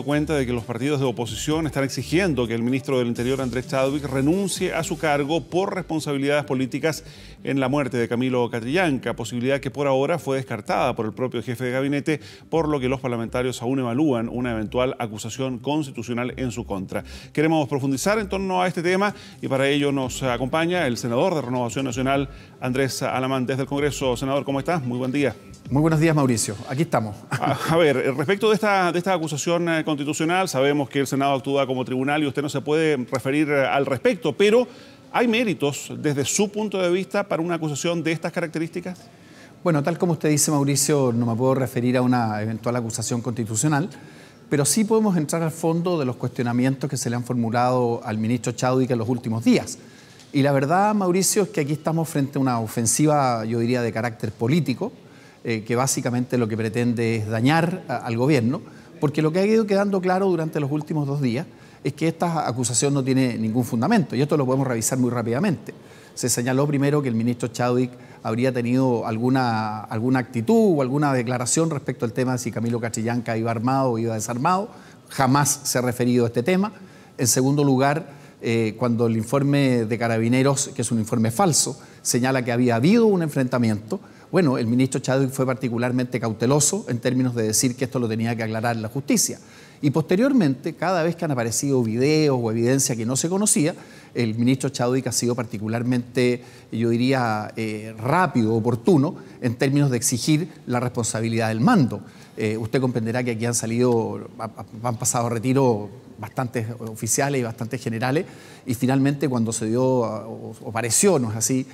Cuenta de que los partidos de oposición están exigiendo que el ministro del Interior, Andrés Chadwick, renuncie a su cargo por responsabilidades políticas en la muerte de Camilo Catrillanca, posibilidad que por ahora fue descartada por el propio jefe de gabinete, por lo que los parlamentarios aún evalúan una eventual acusación constitucional en su contra. Queremos profundizar en torno a este tema y para ello nos acompaña el senador de Renovación Nacional, Andrés Alamán, desde el Congreso. Senador, ¿cómo está? Muy buen día. Muy buenos días, Mauricio. Aquí estamos. A ver, respecto de esta acusación constitucional, sabemos que el Senado actúa como tribunal y usted no se puede referir al respecto, pero ¿hay méritos desde su punto de vista para una acusación de estas características? Bueno, tal como usted dice, Mauricio, no me puedo referir a una eventual acusación constitucional, pero sí podemos entrar al fondo de los cuestionamientos que se le han formulado al ministro Chadwick en los últimos días. Y la verdad, Mauricio, es que aquí estamos frente a una ofensiva, yo diría, de carácter político, que básicamente lo que pretende es dañar al gobierno, porque lo que ha ido quedando claro durante los últimos 2 días es que esta acusación no tiene ningún fundamento, y esto lo podemos revisar muy rápidamente. Se señaló primero que el ministro Chadwick habría tenido alguna actitud o alguna declaración respecto al tema de si Camilo Catrillanca iba armado o iba desarmado. Jamás se ha referido a este tema. En segundo lugar, cuando el informe de Carabineros, que es un informe falso, señala que había habido un enfrentamiento, bueno, el ministro Chadwick fue particularmente cauteloso en términos de decir que esto lo tenía que aclarar la justicia. Y posteriormente, cada vez que han aparecido videos o evidencia que no se conocía, el ministro Chadwick ha sido particularmente, yo diría, rápido, oportuno, en términos de exigir la responsabilidad del mando. Usted comprenderá que aquí han pasado a retiro bastantes oficiales y bastantes generales, y finalmente cuando se dio, o pareció, no es así,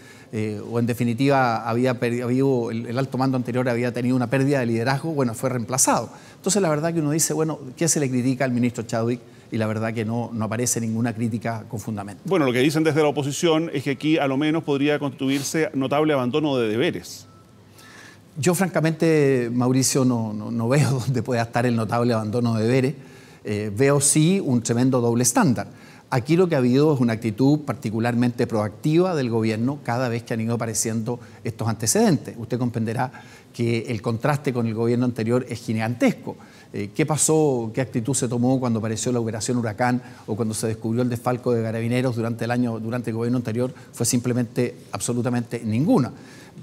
o en definitiva el alto mando anterior había tenido una pérdida de liderazgo, bueno, fue reemplazado. Entonces la verdad que uno dice, bueno, ¿qué se le critica al ministro Chadwick? Y la verdad que no aparece ninguna crítica con fundamento. Bueno, lo que dicen desde la oposición es que aquí a lo menos podría constituirse notable abandono de deberes. Yo francamente, Mauricio, no veo dónde pueda estar el notable abandono de deberes. Veo sí un tremendo doble estándar. Aquí lo que ha habido es una actitud particularmente proactiva del gobierno cada vez que han ido apareciendo estos antecedentes. Usted comprenderá que el contraste con el gobierno anterior es gigantesco. ¿Qué pasó, qué actitud se tomó cuando apareció la operación Huracán o cuando se descubrió el desfalco de Carabineros durante el gobierno anterior? Fue simplemente, absolutamente ninguna.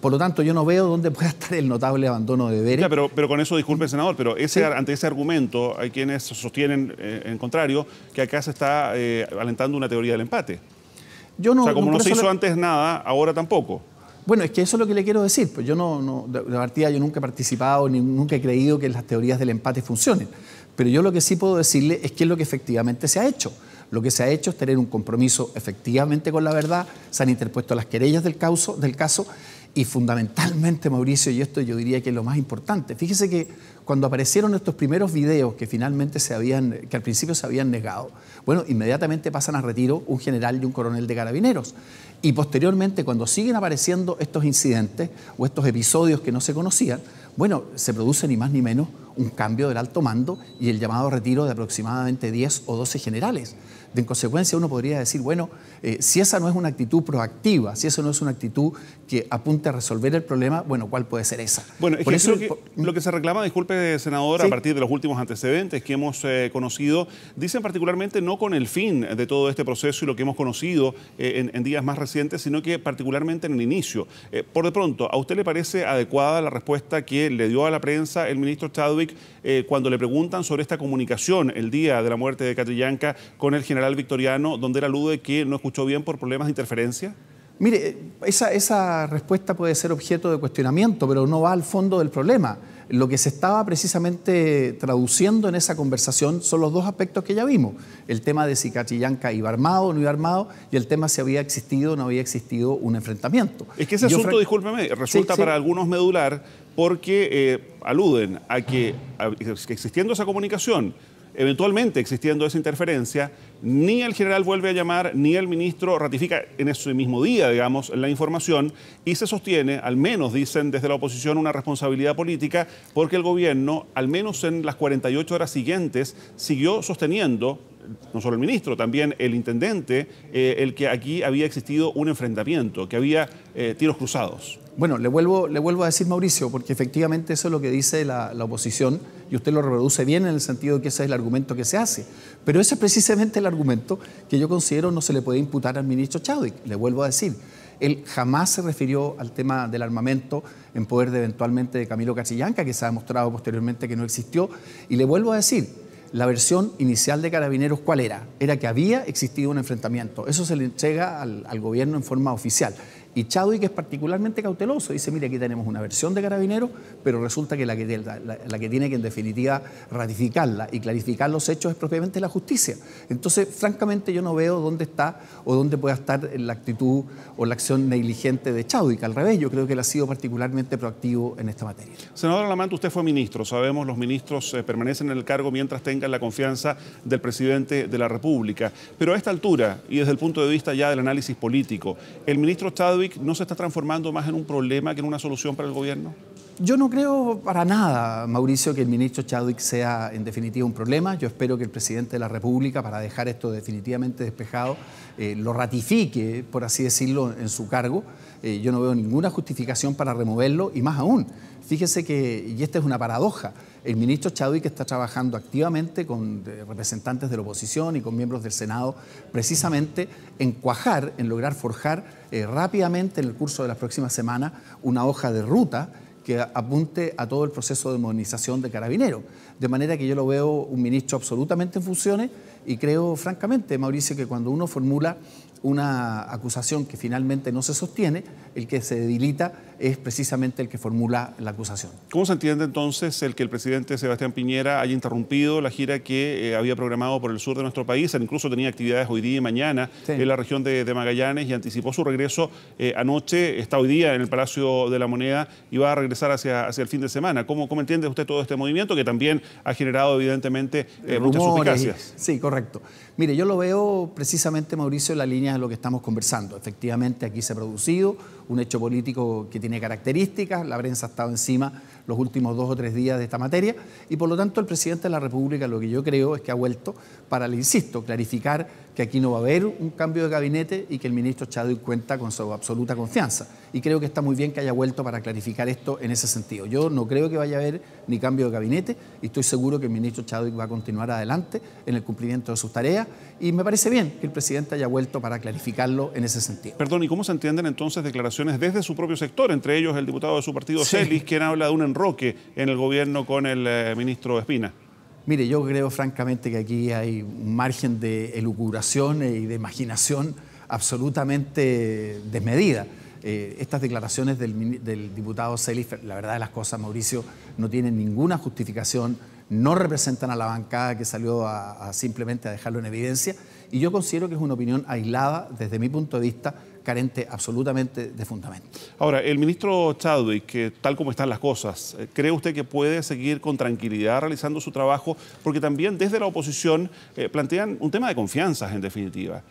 Por lo tanto, yo no veo dónde pueda estar el notable abandono de deberes. Ya, pero con eso, disculpe, senador, pero ante ese argumento hay quienes sostienen, en contrario, que acá se está alentando una teoría del empate. O sea, como no se hizo antes nada, ahora tampoco. Bueno, es que eso es lo que le quiero decir. Pues yo de partida yo nunca he participado, ni nunca he creído que las teorías del empate funcionen. Pero yo lo que sí puedo decirle es que es lo que efectivamente se ha hecho. Lo que se ha hecho es tener un compromiso efectivamente con la verdad, se han interpuesto las querellas del caso y fundamentalmente, Mauricio, y esto yo diría que es lo más importante, fíjese que cuando aparecieron estos primeros videos que finalmente que al principio se habían negado, bueno, inmediatamente pasan a retiro un general y un coronel de Carabineros. Y posteriormente, cuando siguen apareciendo estos incidentes o estos episodios que no se conocían, bueno, se produce ni más ni menos un cambio del alto mando y el llamado retiro de aproximadamente 10 o 12 generales. En consecuencia, uno podría decir, bueno, si esa no es una actitud proactiva, si eso no es una actitud que apunte a resolver el problema, bueno, ¿cuál puede ser esa? Bueno, lo que se reclama, disculpe, senador, ¿sí? A partir de los últimos antecedentes que hemos conocido, dicen particularmente no con el fin de todo este proceso y lo que hemos conocido en días más recientes, sino que particularmente en el inicio. Por de pronto, ¿a usted le parece adecuada la respuesta que le dio a la prensa el ministro Chadwick cuando le preguntan sobre esta comunicación el día de la muerte de Catrillanca con el general Victoriano, donde él alude que no escuchó bien por problemas de interferencia? Mire, esa respuesta puede ser objeto de cuestionamiento, pero no va al fondo del problema. Lo que se estaba precisamente traduciendo en esa conversación son los dos aspectos que ya vimos. El tema de si Catrillanca iba armado o no iba armado y el tema si había existido o no había existido un enfrentamiento. Es que ese asunto, discúlpeme, resulta para algunos medular porque aluden a que existiendo esa comunicación, eventualmente existiendo esa interferencia, ni el general vuelve a llamar, ni el ministro ratifica en ese mismo día, digamos, la información y se sostiene, al menos dicen desde la oposición, una responsabilidad política porque el gobierno, al menos en las 48 horas siguientes, siguió sosteniendo, no solo el ministro, también el intendente, el que aquí había existido un enfrentamiento, que había tiros cruzados. Bueno, le vuelvo a decir, Mauricio, porque efectivamente eso es lo que dice la oposición y usted lo reproduce bien en el sentido de que ese es el argumento que se hace. Pero ese es precisamente el argumento que yo considero no se le puede imputar al ministro Chadwick. Le vuelvo a decir, él jamás se refirió al tema del armamento en poder eventualmente de Camilo Catrillanca, que se ha demostrado posteriormente que no existió. Y le vuelvo a decir, la versión inicial de Carabineros, ¿cuál era? Era que había existido un enfrentamiento. Eso se le entrega al gobierno en forma oficial. Y Chadwick es particularmente cauteloso. Dice, mire, aquí tenemos una versión de Carabineros, pero resulta que la que tiene que en definitiva ratificarla y clarificar los hechos es propiamente la justicia. Entonces, francamente, yo no veo dónde está o dónde pueda estar la actitud o la acción negligente de Chadwick. Al revés, yo creo que él ha sido particularmente proactivo en esta materia. Senador Alamant, usted fue ministro. Sabemos, los ministros permanecen en el cargo mientras tengan la confianza del presidente de la República. Pero a esta altura, y desde el punto de vista ya del análisis político, ¿el ministro Chadwick no se está transformando más en un problema que en una solución para el gobierno? Yo no creo para nada, Mauricio, que el ministro Chadwick sea en definitiva un problema. Yo espero que el presidente de la República, para dejar esto definitivamente despejado, lo ratifique, por así decirlo, en su cargo. Yo no veo ninguna justificación para removerlo y más aún. Fíjese que, y esta es una paradoja, el ministro Chadwick está trabajando activamente con representantes de la oposición y con miembros del Senado precisamente en cuajar, en lograr forjar rápidamente en el curso de las próximas semanas una hoja de ruta que apunte a todo el proceso de modernización de Carabineros. De manera que yo lo veo un ministro absolutamente en funciones y creo francamente, Mauricio, que cuando uno formula una acusación que finalmente no se sostiene, el que se debilita es precisamente el que formula la acusación. ¿Cómo se entiende entonces el que el presidente Sebastián Piñera haya interrumpido la gira que había programado por el sur de nuestro país? Él incluso tenía actividades hoy día y mañana en la región de Magallanes y anticipó su regreso anoche, está hoy día en el Palacio de la Moneda y va a regresar hacia el fin de semana. ¿Cómo entiende usted todo este movimiento que también ha generado evidentemente muchas suspicacias? Sí, correcto. Mire, yo lo veo precisamente, Mauricio, en la línea de lo que estamos conversando. Efectivamente, aquí se ha producido un hecho político que tiene características, la prensa ha estado encima los últimos 2 o 3 días de esta materia y por lo tanto el presidente de la República lo que yo creo es que ha vuelto para, le insisto, clarificar que aquí no va a haber un cambio de gabinete y que el ministro Chadwick cuenta con su absoluta confianza. Y creo que está muy bien que haya vuelto para clarificar esto en ese sentido. Yo no creo que vaya a haber ni cambio de gabinete y estoy seguro que el ministro Chadwick va a continuar adelante en el cumplimiento de sus tareas y me parece bien que el presidente haya vuelto para clarificarlo en ese sentido. Perdón, ¿y cómo se entienden entonces declaraciones desde su propio sector, entre ellos el diputado de su partido, Celis, quien habla de un enroque en el gobierno con el ministro Espina? Mire, yo creo francamente que aquí hay un margen de elucubración y de imaginación absolutamente desmedida. Estas declaraciones del diputado Celis, la verdad de las cosas, Mauricio, no tienen ninguna justificación, no representan a la bancada que salió simplemente a dejarlo en evidencia y yo considero que es una opinión aislada, desde mi punto de vista, carente absolutamente de fundamento. Ahora, el ministro Chadwick, tal como están las cosas, ¿cree usted que puede seguir con tranquilidad realizando su trabajo? Porque también desde la oposición plantean un tema de confianzas, en definitiva.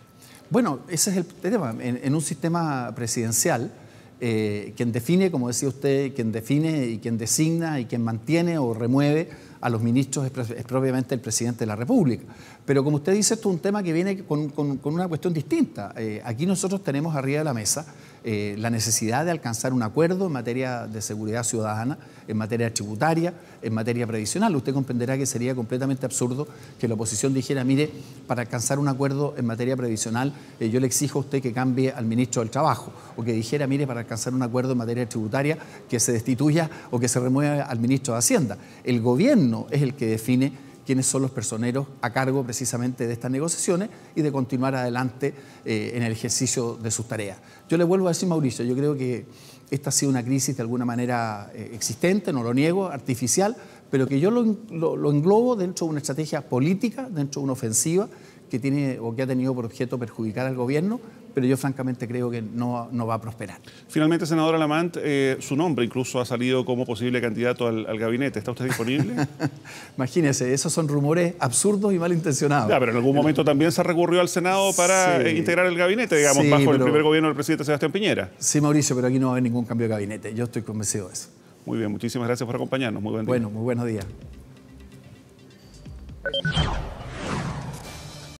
Bueno, ese es el tema. En un sistema presidencial, quien define, como decía usted, quien define y quien designa y quien mantiene o remueve a los ministros es propiamente el presidente de la República. Pero como usted dice, esto es un tema que viene con una cuestión distinta. Aquí nosotros tenemos arriba de la mesa la necesidad de alcanzar un acuerdo en materia de seguridad ciudadana, en materia tributaria, en materia previsional. Usted comprenderá que sería completamente absurdo que la oposición dijera, mire, para alcanzar un acuerdo en materia previsional, yo le exijo a usted que cambie al ministro del Trabajo, o que dijera, mire, para alcanzar un acuerdo en materia tributaria, que se destituya o que se remueva al ministro de Hacienda. El gobierno es el que define quiénes son los personeros a cargo precisamente de estas negociaciones y de continuar adelante en el ejercicio de sus tareas. Yo le vuelvo a decir, Mauricio, yo creo que esta ha sido una crisis de alguna manera existente, no lo niego, artificial, pero que yo lo englobo dentro de una estrategia política, dentro de una ofensiva que tiene o que ha tenido por objeto perjudicar al gobierno, pero yo francamente creo que no va a prosperar. Finalmente, senador Alamant, su nombre incluso ha salido como posible candidato al gabinete. ¿Está usted disponible? Imagínese, esos son rumores absurdos y malintencionados. Ya, pero en algún momento también se recurrió al Senado para integrar el gabinete, digamos, bajo el primer gobierno del presidente Sebastián Piñera. Sí, Mauricio, pero aquí no va a haber ningún cambio de gabinete. Yo estoy convencido de eso. Muy bien, muchísimas gracias por acompañarnos. Muy buen día. Bueno, muy buenos días.